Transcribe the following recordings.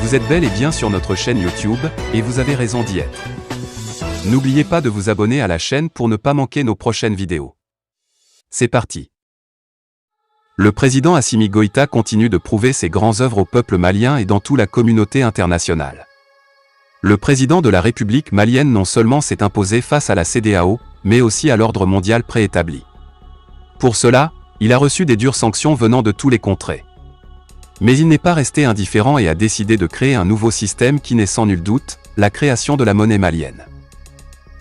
Vous êtes bel et bien sur notre chaîne YouTube, et vous avez raison d'y être. N'oubliez pas de vous abonner à la chaîne pour ne pas manquer nos prochaines vidéos. C'est parti. Le président Assimi Goïta continue de prouver ses grandes œuvres au peuple malien et dans toute la communauté internationale. Le président de la République malienne non seulement s'est imposé face à la CEDEAO, mais aussi à l'ordre mondial préétabli. Pour cela, il a reçu des dures sanctions venant de tous les contrées. Mais il n'est pas resté indifférent et a décidé de créer un nouveau système qui n'est sans nul doute la création de la monnaie malienne.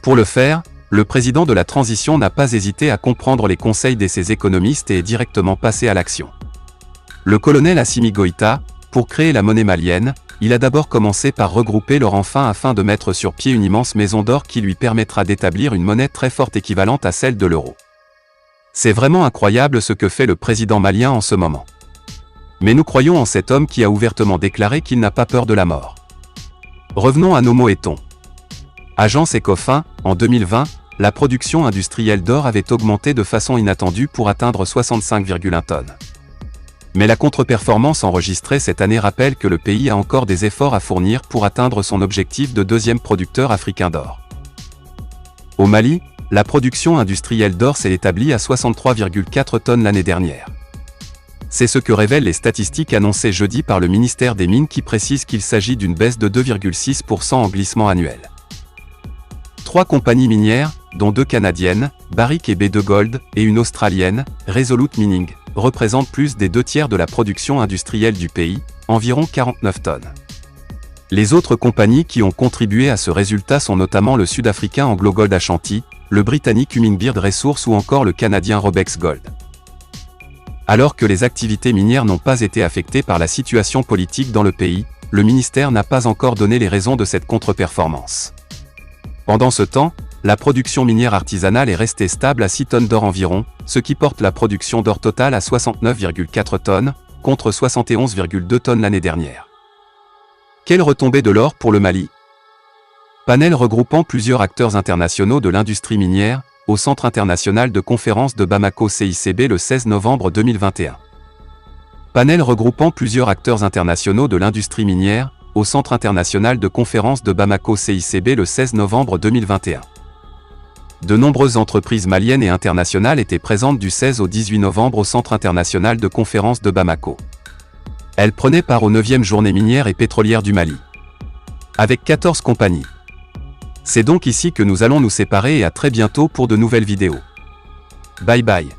Pour le faire, le président de la transition n'a pas hésité à comprendre les conseils de ses économistes et est directement passé à l'action. Le colonel Assimi Goïta, pour créer la monnaie malienne, il a d'abord commencé par regrouper l'or en fin afin de mettre sur pied une immense maison d'or qui lui permettra d'établir une monnaie très forte équivalente à celle de l'euro. C'est vraiment incroyable ce que fait le président malien en ce moment. Mais nous croyons en cet homme qui a ouvertement déclaré qu'il n'a pas peur de la mort. Revenons à nos mots-et-tons. Agence Ecofin, en 2020, la production industrielle d'or avait augmenté de façon inattendue pour atteindre 65,1 tonnes. Mais la contre-performance enregistrée cette année rappelle que le pays a encore des efforts à fournir pour atteindre son objectif de deuxième producteur africain d'or. Au Mali, la production industrielle d'or s'est établie à 63,4 tonnes l'année dernière. C'est ce que révèlent les statistiques annoncées jeudi par le ministère des Mines qui précise qu'il s'agit d'une baisse de 2,6% en glissement annuel. 3 compagnies minières, dont 2 canadiennes, Barrick et B2 Gold, et une australienne, Resolute Mining, représentent plus des 2 tiers de la production industrielle du pays, environ 49 tonnes. Les autres compagnies qui ont contribué à ce résultat sont notamment le sud-africain AngloGold Ashanti, le britannique Hummingbird Resources ou encore le canadien Robex Gold. Alors que les activités minières n'ont pas été affectées par la situation politique dans le pays, le ministère n'a pas encore donné les raisons de cette contre-performance. Pendant ce temps, la production minière artisanale est restée stable à 6 tonnes d'or environ, ce qui porte la production d'or totale à 69,4 tonnes, contre 71,2 tonnes l'année dernière. Quelle retombée de l'or pour le Mali? Panel regroupant plusieurs acteurs internationaux de l'industrie minière, au Centre international de conférence de Bamako CICB le 16 novembre 2021. Panel regroupant plusieurs acteurs internationaux de l'industrie minière, au Centre international de conférence de Bamako CICB le 16 novembre 2021. De nombreuses entreprises maliennes et internationales étaient présentes du 16 au 18 novembre au Centre international de conférence de Bamako. Elles prenaient part aux 9e journées minières et pétrolières du Mali. Avec 14 compagnies. C'est donc ici que nous allons nous séparer et à très bientôt pour de nouvelles vidéos. Bye bye.